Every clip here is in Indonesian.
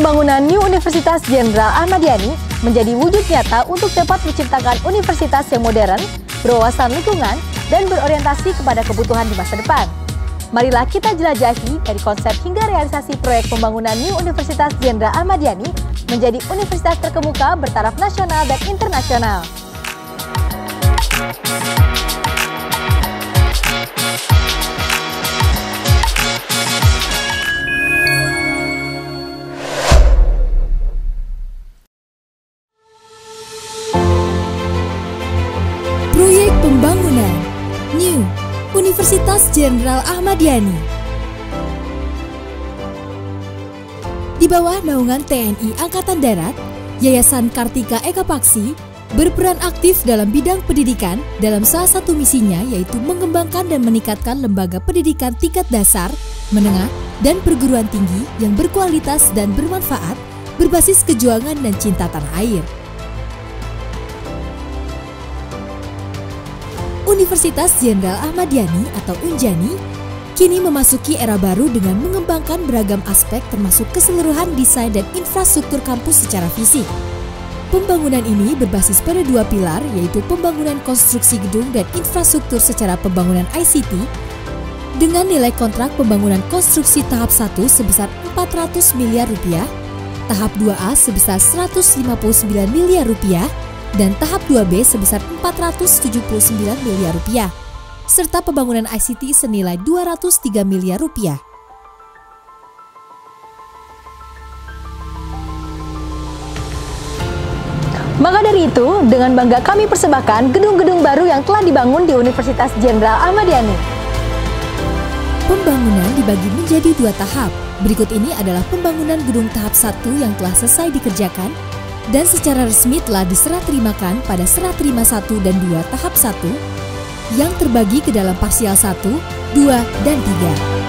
Pembangunan New Universitas Jenderal Ahmad Yani menjadi wujud nyata untuk dapat menciptakan universitas yang modern, berwawasan lingkungan, dan berorientasi kepada kebutuhan di masa depan. Marilah kita jelajahi dari konsep hingga realisasi proyek pembangunan New Universitas Jenderal Ahmad Yani menjadi universitas terkemuka bertaraf nasional dan internasional. Proyek pembangunan New Universitas Jenderal Ahmad Yani di bawah naungan TNI Angkatan Darat, Yayasan Kartika Eka Paksi berperan aktif dalam bidang pendidikan dalam salah satu misinya, yaitu mengembangkan dan meningkatkan lembaga pendidikan tingkat dasar, menengah, dan perguruan tinggi yang berkualitas dan bermanfaat, berbasis kejuangan dan cinta tanah air. Universitas Jenderal Ahmad Yani atau Unjani kini memasuki era baru dengan mengembangkan beragam aspek termasuk keseluruhan desain dan infrastruktur kampus secara fisik. Pembangunan ini berbasis pada dua pilar, yaitu pembangunan konstruksi gedung dan infrastruktur secara pembangunan ICT dengan nilai kontrak pembangunan konstruksi tahap 1 sebesar 400 miliar rupiah, tahap 2A sebesar 159 miliar rupiah, dan tahap 2B sebesar 479 miliar rupiah, serta pembangunan ICT senilai 203 miliar rupiah. Maka dari itu, dengan bangga kami persembahkan gedung-gedung baru yang telah dibangun di Universitas Jenderal Ahmad Yani. Pembangunan dibagi menjadi dua tahap. Berikut ini adalah pembangunan gedung tahap 1 yang telah selesai dikerjakan dan secara resmi telah diserah terimakan pada serah terima 1 dan 2 tahap 1 yang terbagi ke dalam parsial 1, 2, dan 3.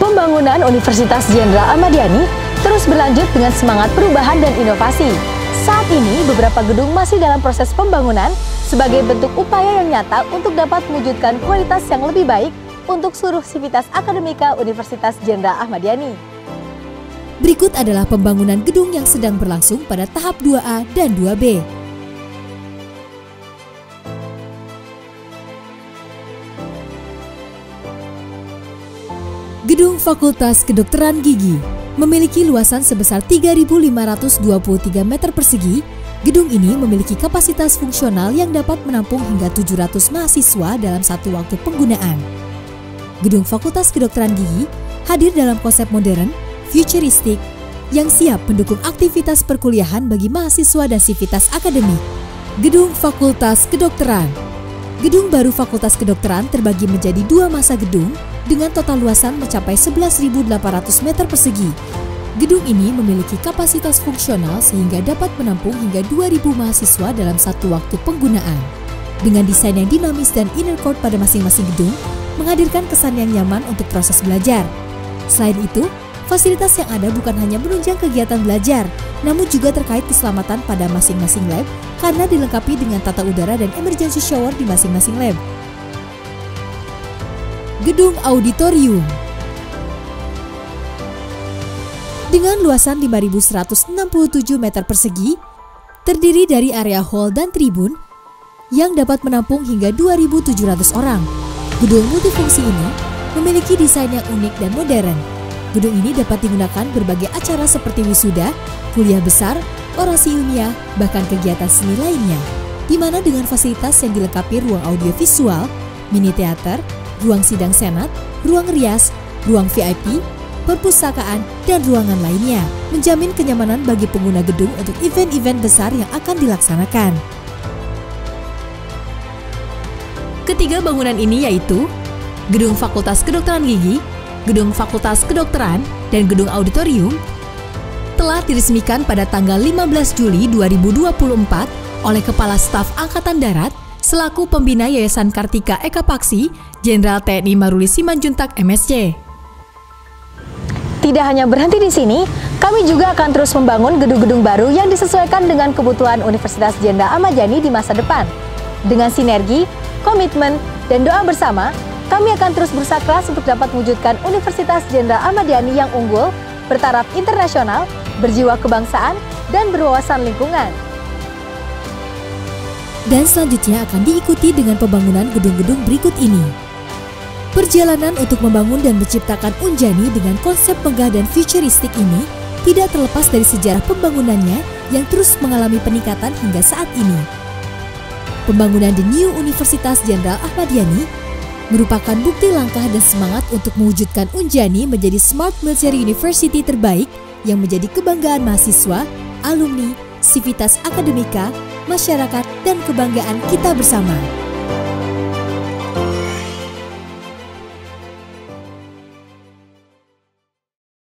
Pembangunan Universitas Jenderal Ahmad Yani terus berlanjut dengan semangat perubahan dan inovasi. Saat ini, beberapa gedung masih dalam proses pembangunan sebagai bentuk upaya yang nyata untuk dapat mewujudkan kualitas yang lebih baik untuk seluruh sivitas akademika Universitas Jenderal Ahmad Yani. Berikut adalah pembangunan gedung yang sedang berlangsung pada tahap 2A dan 2B. Gedung Fakultas Kedokteran Gigi memiliki luasan sebesar 3.523 meter persegi. Gedung ini memiliki kapasitas fungsional yang dapat menampung hingga 700 mahasiswa dalam satu waktu penggunaan. Gedung Fakultas Kedokteran Gigi hadir dalam konsep modern, futuristik, yang siap mendukung aktivitas perkuliahan bagi mahasiswa dan sivitas akademik. Gedung Fakultas Kedokteran. Gedung baru Fakultas Kedokteran terbagi menjadi dua masa gedung dengan total luasan mencapai 11.800 meter persegi. Gedung ini memiliki kapasitas fungsional sehingga dapat menampung hingga 2.000 mahasiswa dalam satu waktu penggunaan. Dengan desain yang dinamis dan inner court pada masing-masing gedung, menghadirkan kesan yang nyaman untuk proses belajar. Selain itu, fasilitas yang ada bukan hanya menunjang kegiatan belajar, namun juga terkait keselamatan pada masing-masing lab karena dilengkapi dengan tata udara dan emergency shower di masing-masing lab. Gedung Auditorium dengan luasan 5.167 meter persegi, terdiri dari area hall dan tribun yang dapat menampung hingga 2.700 orang. Gedung multifungsi ini memiliki desain yang unik dan modern. Gedung ini dapat digunakan berbagai acara seperti wisuda, kuliah besar, orasi ilmiah, bahkan kegiatan seni lainnya, di mana dengan fasilitas yang dilengkapi ruang audiovisual, mini teater, ruang sidang senat, ruang rias, ruang VIP, perpustakaan, dan ruangan lainnya, menjamin kenyamanan bagi pengguna gedung untuk event-event besar yang akan dilaksanakan. Ketiga bangunan ini yaitu Gedung Fakultas Kedokteran Gigi, Gedung Fakultas Kedokteran, dan Gedung Auditorium telah diresmikan pada tanggal 15 Juli 2024 oleh Kepala Staf Angkatan Darat selaku Pembina Yayasan Kartika Eka Paksi, Jenderal TNI Maruli Simanjuntak MSc. Tidak hanya berhenti di sini, kami juga akan terus membangun gedung-gedung baru yang disesuaikan dengan kebutuhan Universitas Jenderal Ahmad Yani di masa depan. Dengan sinergi, komitmen, dan doa bersama, kami akan terus berusaha keras untuk dapat mewujudkan Universitas Jenderal Ahmad Yani yang unggul, bertaraf internasional, berjiwa kebangsaan, dan berwawasan lingkungan. Dan selanjutnya akan diikuti dengan pembangunan gedung-gedung berikut ini. Perjalanan untuk membangun dan menciptakan Unjani dengan konsep megah dan futuristik ini tidak terlepas dari sejarah pembangunannya yang terus mengalami peningkatan hingga saat ini. Pembangunan The New Universitas Jenderal Ahmad Yani merupakan bukti langkah dan semangat untuk mewujudkan Unjani menjadi Smart Military University terbaik yang menjadi kebanggaan mahasiswa, alumni, sivitas akademika, masyarakat, dan kebanggaan kita bersama.